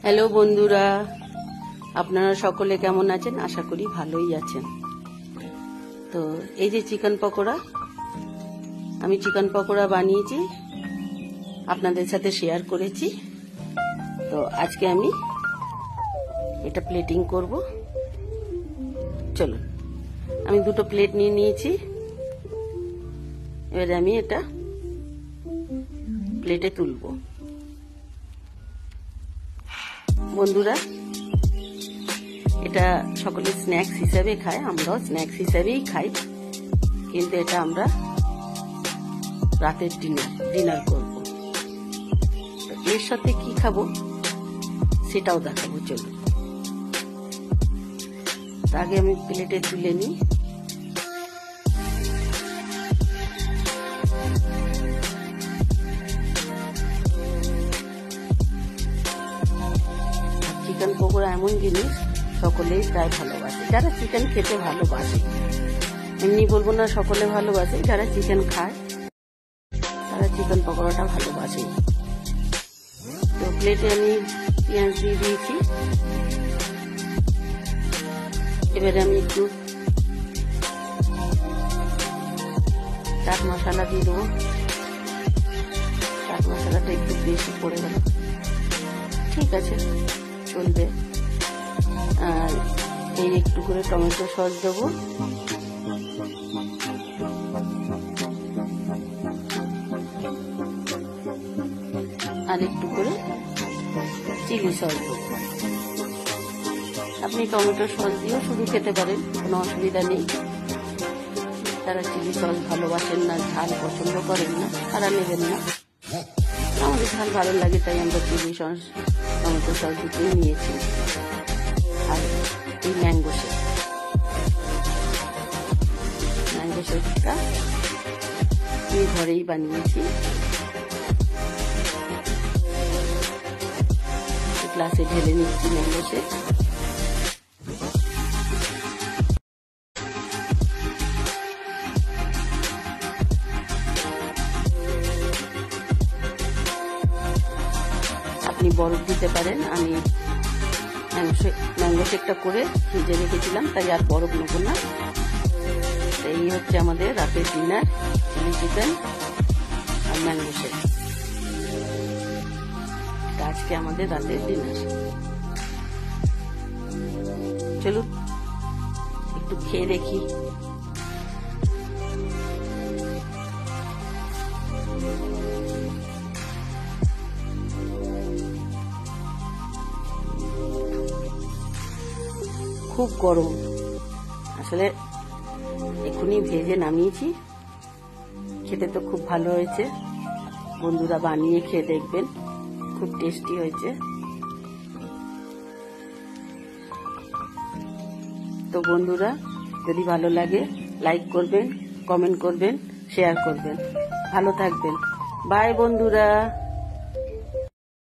Hello বন্ধুরা, আপনারা সকলে কেমন আছেন? আশা করি ভালোই আছেন। তো এই যে চিকেন পকোড়া, আমি চিকেন পকোড়া বানিয়েছি, আপনাদের সাথে শেয়ার করেছি। তো আজকে আমি এটা প্লেটিং করব। চলুন, আমি দুটো প্লেট নিয়ে নিয়েছি। এবারে আমি এটা প্লেটে তুলব। বন্ধুরা, এটা সকলে স্ন্যাক্স হিসাবে খায়, আমরাও স্ন্যাক্স হিসাবেই খাই, কিন্তু এটা আমরা রাতের ডিনার করব। এর সাথে কি খাবো সেটাও দেখাবো। চলুন, আগে আমি প্লেটে তুলে নিই। চিকেন পকোড়া এমন জিনিস সকলেই প্রায় ভালোবাসে, যারা চিকেন খেতে ভালোবাসে। এমনি বলবো না সকলে ভালোবাসে, যারা চিকেন খায় তারা চিকেন পকোড়াটা ভালোবাসে। তো প্লেটে আমি পেঁয়াজ দিয়ে দিয়েছি। এবারে আমি একটু চাট মশলা দিয়ে দেবো। চাট মশলাটা একটু বেশি পড়ে গেল, ঠিক আছে, চলবে। আর এই একটু করে টমেটো সস দেবো। আর একটু করে চিলি সস দেবো। আপনি টমেটো সস দিয়েও শুধু খেতে পারেন, কোনো অসুবিধা নেই। যারা চিলি সস ভালোবাসেন না, ঝাল পছন্দ করেন না, তারা নেবেন না। আমাদের ঝাল ভালো লাগে, তাই আমরা চিলি সস টমেটো সস দুটোই নিয়েছি। আর এই ম্যাঙ্গো শেকটা আমি ঘরেই বানিয়েছি। গ্লাসে ঢেলে নিচ্ছি ম্যাঙ্গো শেক। আপনি বরফ দিতে পারেন। আমি ম্যাঙ্গো শেকটা করে ফ্রিজে রেখেছিলাম, তাই আর বরফ নেব না। এই হচ্ছে আমাদের রাতের ডিনার, চিলি চিকেন আর ম্যাঙ্গো শেক। আজকে আমাদের রাতের ডিনার। চলুন একটু খেয়ে দেখি। খুব গরম, আসলে এখনই ভেজে নামিয়েছি। খেতে তো খুব ভালো হয়েছে। বন্ধুরা বানিয়ে খেয়ে দেখবেন, খুব টেস্টি হয়েছে। তো বন্ধুরা, যদি ভালো লাগে লাইক করবেন, কমেন্ট করবেন, শেয়ার করবেন। ভালো থাকবেন। বাই বন্ধুরা।